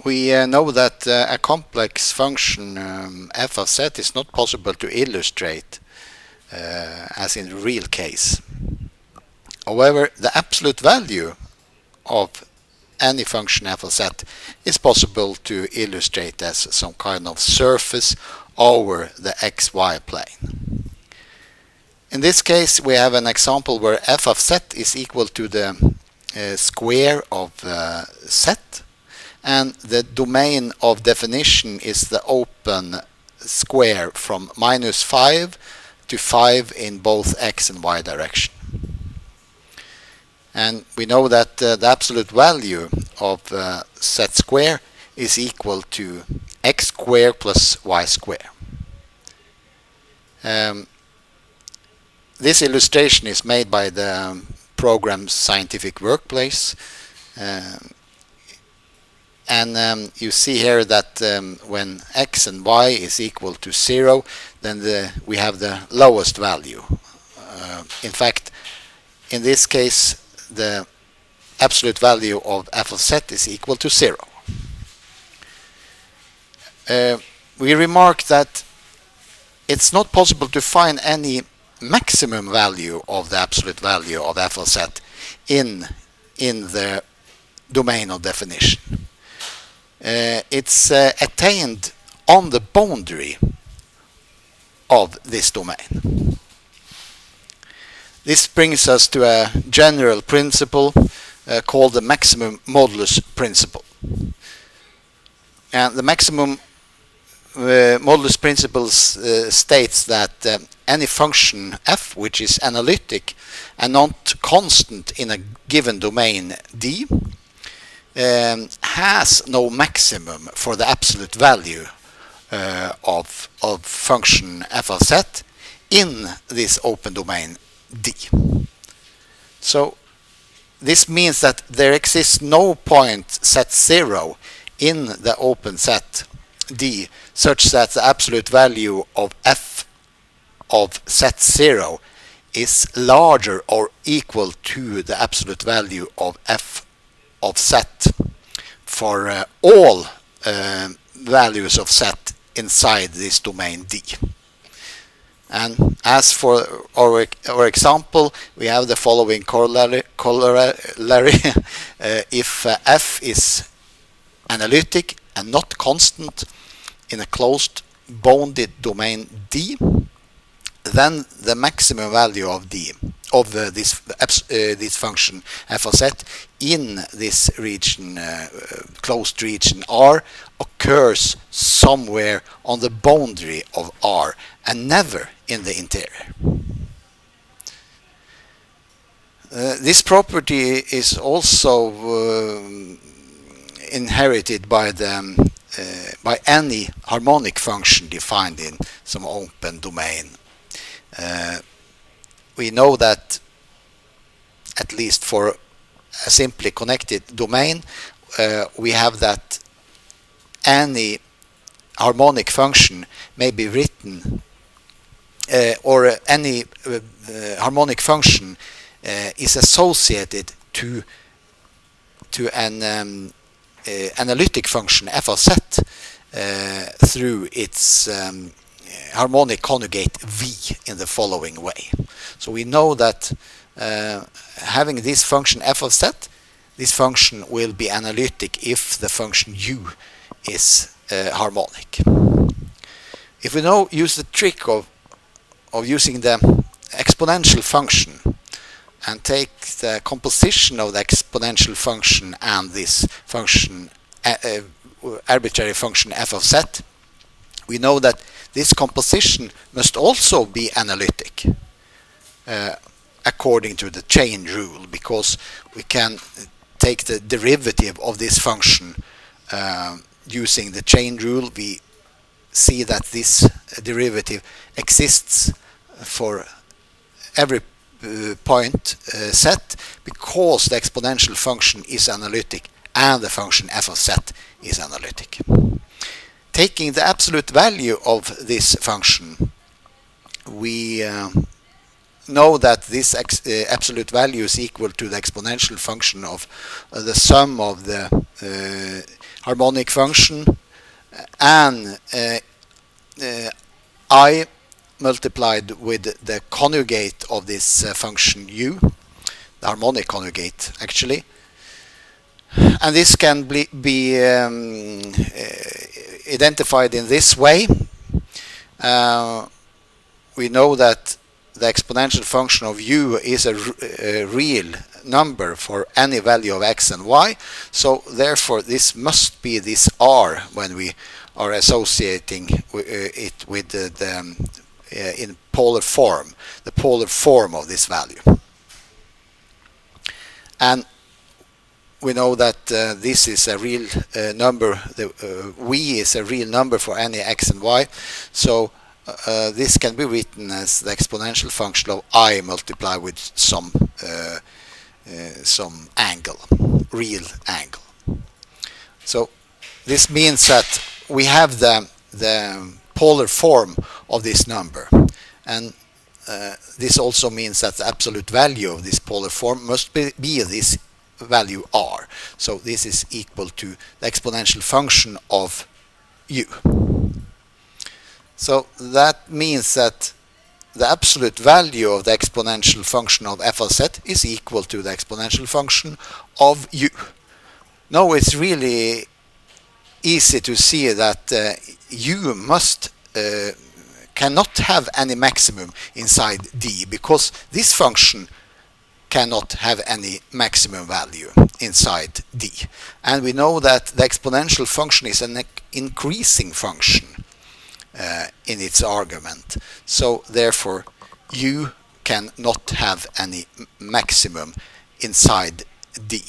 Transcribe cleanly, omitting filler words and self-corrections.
We know that a complex function f of z is not possible to illustrate as in the real case. However, the absolute value of any function f of z is possible to illustrate as some kind of surface over the xy plane. In this case, we have an example where f of z is equal to the square of z, and the domain of definition is the open square from -5 to 5 in both x and y direction. And we know that the absolute value of z square is equal to x squared plus y squared. This illustration is made by the program Scientific Workplace, and you see here that when x and y is equal to 0, then we have the lowest value. In fact, in this case, the absolute value of f of z is equal to 0. We remark that it's not possible to find any maximum value of the absolute value of f of z in the domain of definition. It's attained on the boundary of this domain. This brings us to a general principle called the maximum modulus principle. And the maximum modulus principle states that any function f which is analytic and not constant in a given domain D has no maximum for the absolute value of function f of z in this open domain D. So this means that there exists no point z0 in the open set D such that the absolute value of f of z0 is larger or equal to the absolute value of f of z for all values of z inside this domain D. And as for our example, we have the following corollary. If f is analytic and not constant in a closed bounded domain D, then the maximum value of D of this function f of z in this region, closed region R, occurs somewhere on the boundary of R and never in the interior. This property is also inherited by any harmonic function defined in some open domain. We know that at least for a simply connected domain, we have that any harmonic function may be written or any harmonic function is associated to an analytic function f of z through its harmonic conjugate v in the following way. So we know that having this function f of z, this function will be analytic if the function u is harmonic. If we now use the trick of using the exponential function and take the composition of the exponential function and this function, arbitrary function f of z, we know that this composition must also be analytic according to the chain rule, because we can take the derivative of this function using the chain rule. We see that this derivative exists for every point set because the exponential function is analytic and the function f of z is analytic. Taking the absolute value of this function, we know that this absolute value is equal to the exponential function of the sum of the harmonic function, and I multiplied with the conjugate of this function u, the harmonic conjugate actually. And this can be identified in this way. We know that the exponential function of u is a real number for any value of x and y, so therefore this must be this r when we are associating it with the in polar form, the polar form of this value. And we know that this is a real number, v is a real number for any x and y, so this can be written as the exponential function of I multiplied with some angle, real angle. So this means that we have the polar form of this number, and this also means that the absolute value of this polar form must be this value r. So this is equal to the exponential function of u. So that means that the absolute value of the exponential function of f of z is equal to the exponential function of u. Now it's really easy to see that u cannot have any maximum inside d, because this function cannot have any maximum value inside d. And we know that the exponential function is an increasing function in its argument. So therefore u cannot have any maximum inside d.